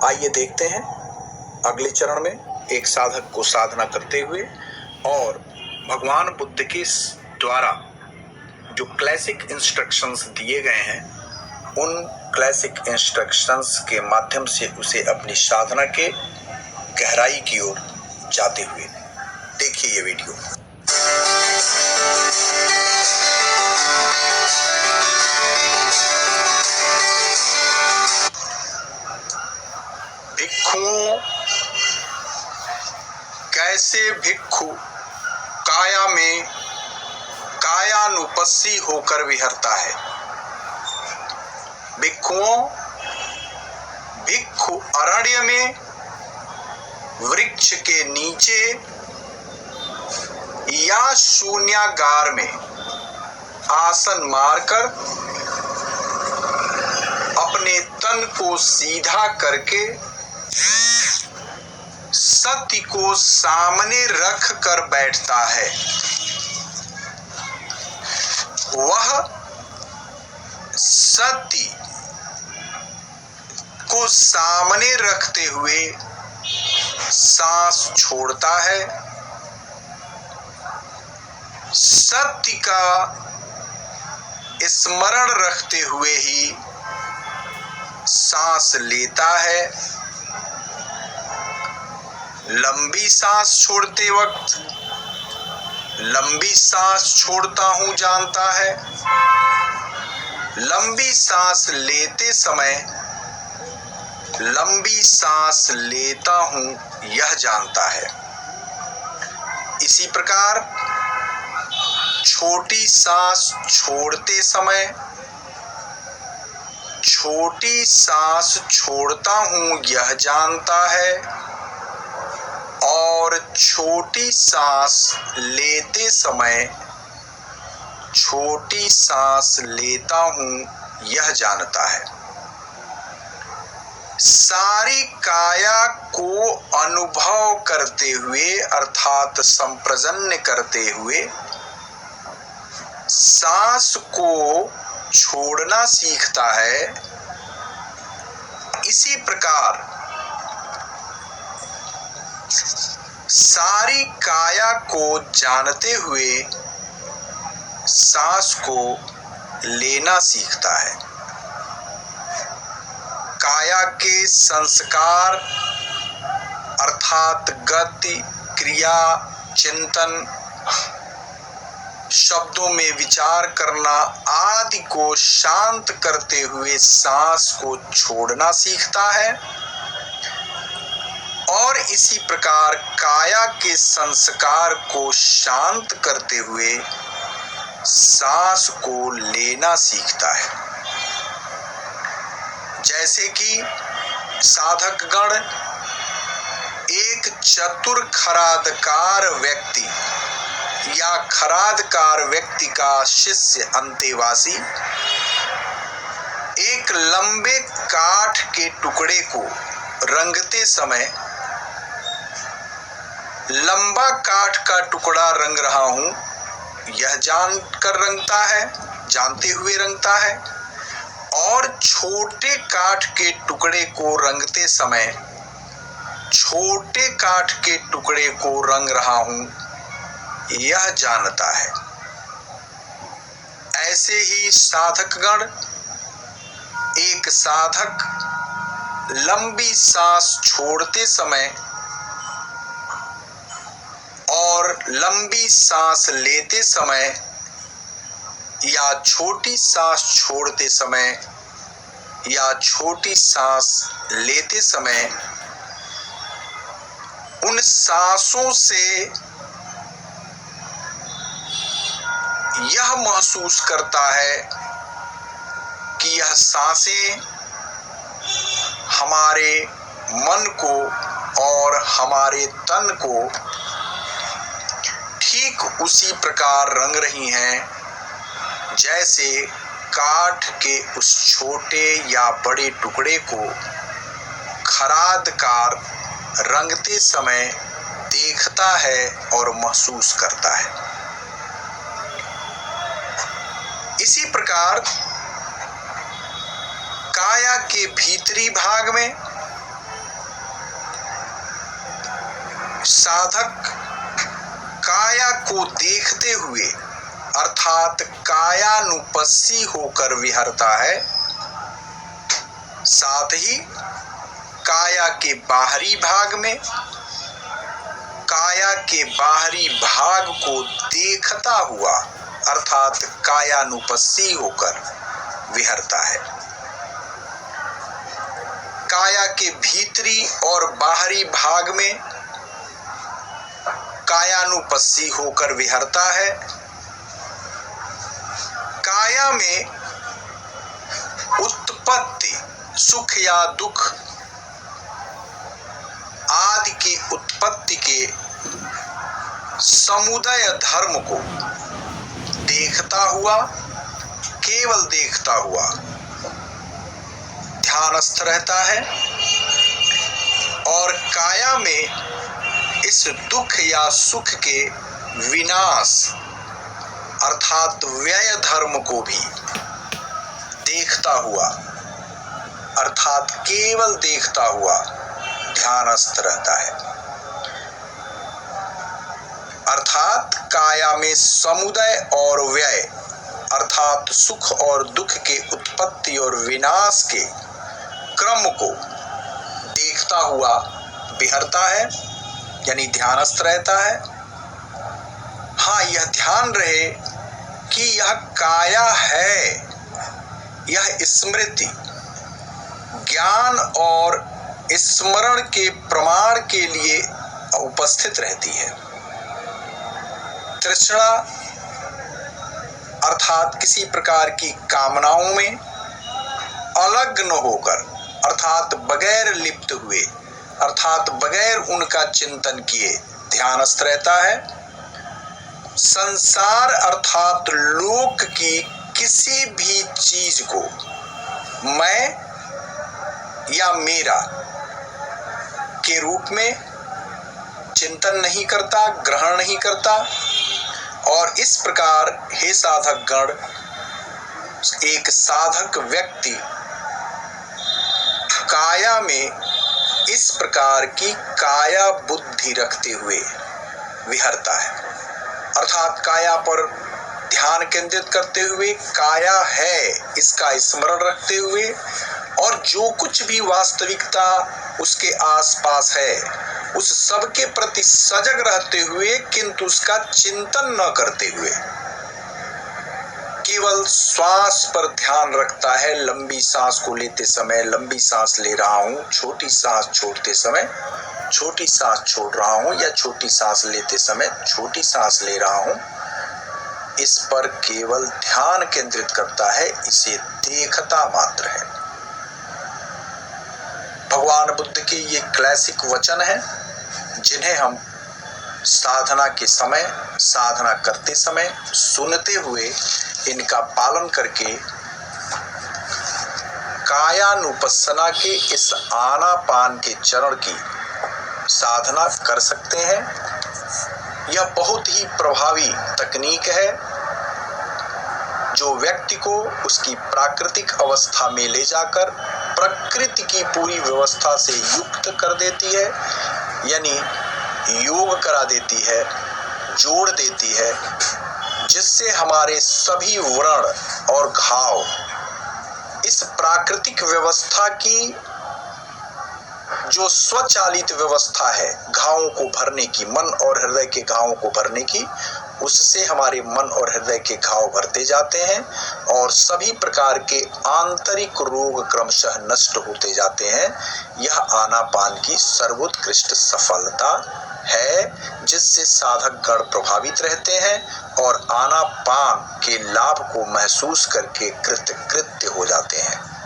आइए देखते हैं अगले चरण में एक साधक को साधना करते हुए और भगवान बुद्ध के द्वारा जो क्लासिक इंस्ट्रक्शंस दिए गए हैं उन क्लासिक इंस्ट्रक्शंस के माध्यम से उसे अपनी साधना के गहराई की ओर जाते हुए। देखिए ये वीडियो। भिक्षुओं, कैसे भिक्षु काया में कायानुपस्सी होकर विहरता है। भिक्षु अरण्य में वृक्ष के नीचे या शून्यागार में आसन मारकर अपने तन को सीधा करके सत्य को सामने रख कर बैठता है। वह सत्य को सामने रखते हुए सांस छोड़ता है। सत्य का स्मरण रखते हुए ही सांस लेता है। लंबी सांस छोड़ते वक्त लंबी सांस छोड़ता हूं जानता है। लंबी सांस लेते समय लंबी सांस लेता हूं यह जानता है। इसी प्रकार छोटी सांस छोड़ते समय छोटी सांस छोड़ता हूं यह जानता है और छोटी सांस लेते समय छोटी सांस लेता हूं यह जानता है। सारी काया को अनुभव करते हुए अर्थात संप्रजन्य करते हुए सांस को छोड़ना सीखता है। इसी प्रकार सारी काया को जानते हुए सांस को लेना सीखता है। काया के संस्कार अर्थात गति, क्रिया, चिंतन, शब्दों में विचार करना आदि को शांत करते हुए सांस को छोड़ना सीखता है और इसी प्रकार काया के संस्कार को शांत करते हुए सांस को लेना सीखता है। जैसे कि साधकगण एक चतुर खरादकार व्यक्ति या खरादकार व्यक्ति का शिष्य अंतेवासी एक लंबे काठ के टुकड़े को रंगते समय लंबा काठ का टुकड़ा रंग रहा हूं यह जानकर रंगता है, जानते हुए रंगता है और छोटे काठ के टुकड़े को रंगते समय छोटे काठ के टुकड़े को रंग रहा हूं यह जानता है। ऐसे ही साधकगण एक साधक लंबी सांस छोड़ते समय और लंबी सांस लेते समय या छोटी सांस छोड़ते समय या छोटी सांस लेते समय उन सांसों से यह महसूस करता है कि यह सांसें हमारे मन को और हमारे तन को ठीक उसी प्रकार रंग रही हैं जैसे काठ के उस छोटे या बड़े टुकड़े को खरादकार रंगते समय देखता है और महसूस करता है। इसी प्रकार काया के भीतरी भाग में साधक काया को देखते हुए अर्थात कायानुपस्सी होकर विहरता है, साथ ही काया के बाहरी भाग में काया के बाहरी भाग को देखता हुआ अर्थात कायानुपस्सी होकर विहरता है। काया के भीतरी और बाहरी भाग में कायानुपस्सी होकर विहरता है। काया में उत्पत्ति, सुख या दुख आदि की उत्पत्ति के समुदय धर्म को देखता हुआ, केवल देखता हुआ ध्यानस्थ रहता है और काया में इस दुख या सुख के विनाश अर्थात व्यय धर्म को भी देखता हुआ अर्थात केवल देखता हुआ ध्यानस्थ रहता है। अर्थात काया में समुदय और व्यय अर्थात सुख और दुख के उत्पत्ति और विनाश के क्रम को देखता हुआ विहरता है, यानी ध्यानस्थ रहता है। हाँ, यह ध्यान रहे कि यह काया है, यह स्मृति, ज्ञान और स्मरण के प्रमाण के लिए उपस्थित रहती है। तृष्णा अर्थात किसी प्रकार की कामनाओं में अलग न होकर अर्थात बगैर लिप्त हुए अर्थात बगैर उनका चिंतन किए ध्यानस्थ रहता है। संसार अर्थात लोक की किसी भी चीज को मैं या मेरा के रूप में चिंतन नहीं करता, ग्रहण नहीं करता। और इस प्रकार हे साधक गण, एक साधक व्यक्ति काया में इस प्रकार की काया बुद्धि रखते हुए विहरता है, अर्थात काया पर ध्यान केंद्रित करते हुए, काया है इसका स्मरण रखते हुए और जो कुछ भी वास्तविकता उसके आसपास है उस सब के प्रति सजग रहते हुए किंतु उसका चिंतन न करते हुए केवल श्वास पर ध्यान रखता है। लंबी सांस को लेते समय लंबी सांस ले रहा हूं, छोटी सांस छोड़ते समय छोटी सांस छोड़ रहा हूं या छोटी सांस लेते समय छोटी सांस ले रहा हूं, इस पर केवल ध्यान केंद्रित करता है, इसे देखता मात्र है। भगवान बुद्ध के ये क्लासिक वचन हैं जिन्हें हम साधना के समय, साधना करते समय सुनते हुए इनका पालन करके कायानुपस्सना के इस आनापान के चरण की साधना कर सकते हैं। यह बहुत ही प्रभावी तकनीक है जो व्यक्ति को उसकी प्राकृतिक अवस्था में ले जाकर प्रकृति की पूरी व्यवस्था से युक्त कर देती है, यानी योग करा देती है, जोड़ देती है, जिससे हमारे सभी व्रण और घाव इस प्राकृतिक व्यवस्था की जो स्वचालित व्यवस्था है घावों को भरने की, मन और हृदय के घावों को भरने की, उससे हमारे मन और हृदय के घाव भरते जाते हैं और सभी प्रकार के आंतरिक रोग क्रमशः नष्ट होते जाते हैं। यह आनापान की सर्वोत्कृष्ट सफलता है जिससे साधक गण प्रभावित रहते हैं और आनापान के लाभ को महसूस करके कृतकृत्य हो जाते हैं।